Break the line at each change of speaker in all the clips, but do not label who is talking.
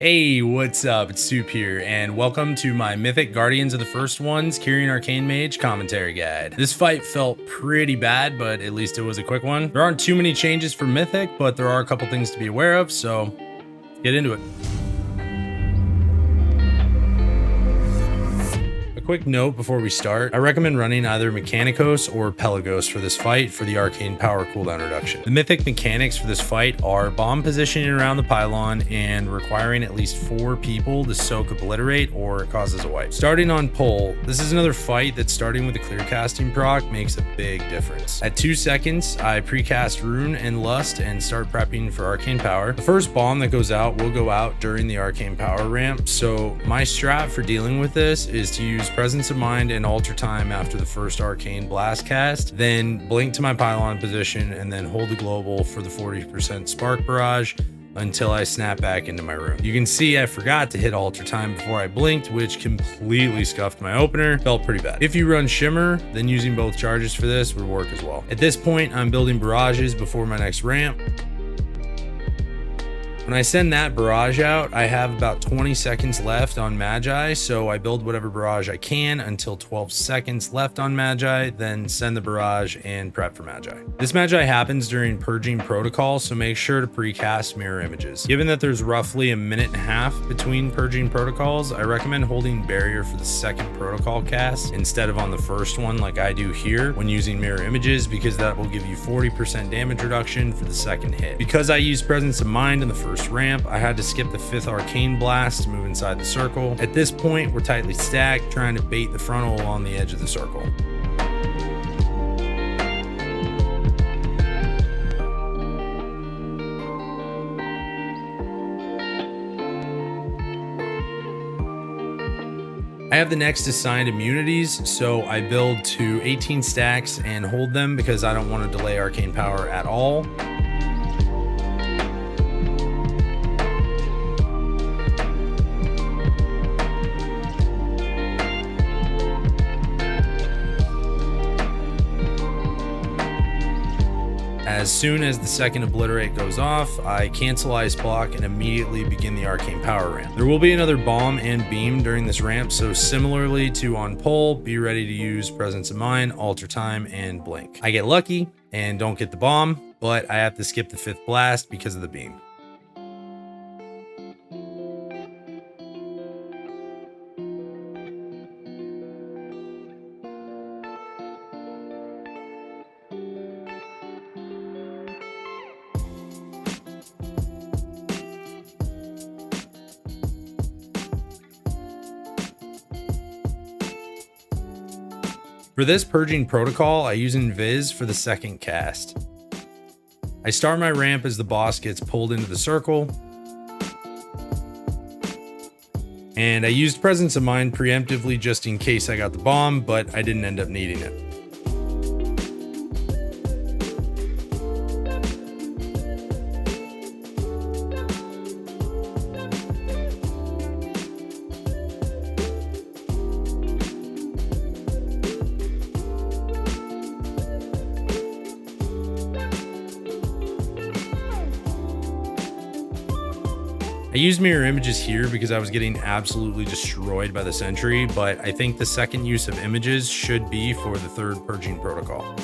Hey, what's up? It's Soup here, and welcome to my Mythic Guardians of the First Ones Kyrian Arcane Mage commentary guide. This fight felt pretty bad, but at least it was a quick one. There aren't too many changes for Mythic, but there are a couple things to be aware of, so let's get into it. Quick note before we start, I recommend running either Mechanicos or Pelagos for this fight for the arcane power cooldown reduction. The mythic mechanics for this fight are bomb positioning around the pylon and requiring at least 4 people to soak obliterate or it causes a wipe. Starting on pull, this is another fight that starting with the clear casting proc makes a big difference. At 2 seconds, I precast Rune and Lust and start prepping for arcane power. The first bomb that goes out will go out during the arcane power ramp, so my strat for dealing with this is to use Presence of Mind and Alter Time after the first Arcane Blast cast, then blink to my pylon position and then hold the global for the 40% Spark Barrage until I snap back into my room. You can see I forgot to hit Alter Time before I blinked, which completely scuffed my opener. Felt pretty bad. If you run Shimmer, then using both charges for this would work as well. At this point, I'm building barrages before my next ramp. When I send that barrage out, I have about 20 seconds left on Magi, so I build whatever barrage I can until 12 seconds left on Magi, then send the barrage and prep for Magi. This Magi happens during Purging Protocol, so make sure to precast mirror images. Given that there's roughly a minute and a half between Purging Protocols, I recommend holding Barrier for the second Protocol cast instead of on the first one like I do here when using mirror images, because that will give you 40% damage reduction for the second hit. Because I use Presence of Mind in the first ramp, I had to skip the 5th Arcane Blast to move inside the circle. At this point, we're tightly stacked, trying to bait the frontal on the edge of the circle. I have the next assigned immunities, so I build to 18 stacks and hold them because I don't want to delay arcane power at all. As soon as the second obliterate goes off, I cancel ice block and immediately begin the arcane power ramp. There will be another bomb and beam during this ramp, so similarly to on pull, be ready to use Presence of Mind, Alter Time, and blink. I get lucky and don't get the bomb, but I have to skip the 5th blast because of the beam. For this Purging Protocol, I use Invis for the second cast. I start my ramp as the boss gets pulled into the circle, and I used Presence of Mind preemptively just in case I got the bomb, but I didn't end up needing it. I used mirror images here because I was getting absolutely destroyed by the sentry, but I think the second use of images should be for the third Purging Protocol.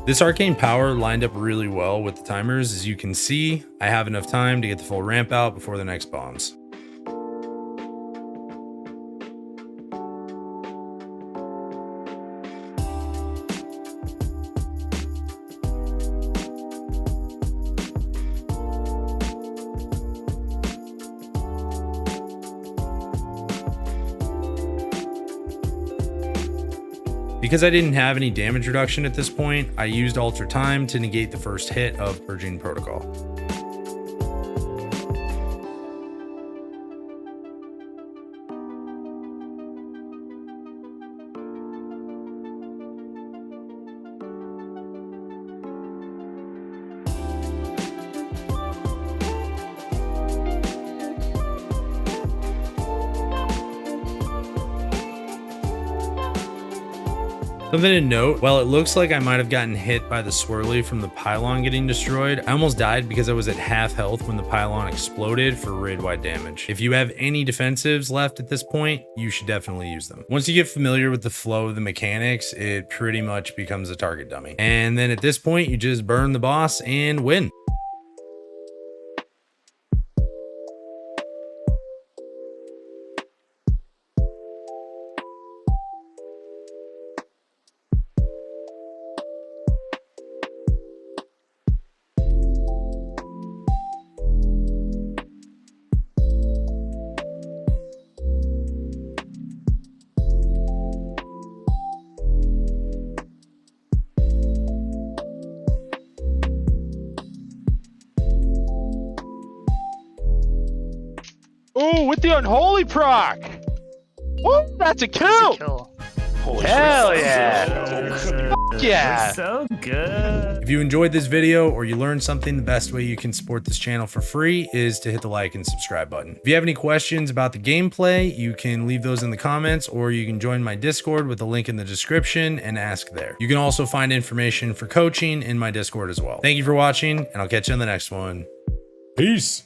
This arcane power lined up really well with the timers. As you can see, I have enough time to get the full ramp out before the next bombs. Because I didn't have any damage reduction at this point, I used Alter Time to negate the first hit of Purging Protocol. Something to note, while it looks like I might have gotten hit by the swirly from the pylon getting destroyed, I almost died because I was at half health when the pylon exploded for raid-wide damage. If you have any defensives left at this point, you should definitely use them. Once you get familiar with the flow of the mechanics, it pretty much becomes a target dummy. And then at this point, you just burn the boss and win.
Ooh, with the unholy proc! Ooh, that's a kill! Hell yeah! Fuck yeah!
So good.
If you enjoyed this video or you learned something, the best way you can support this channel for free is to hit the like and subscribe button. If you have any questions about the gameplay, you can leave those in the comments, or you can join my Discord with the link in the description and ask there. You can also find information for coaching in my Discord as well. Thank you for watching, and I'll catch you in the next one. Peace.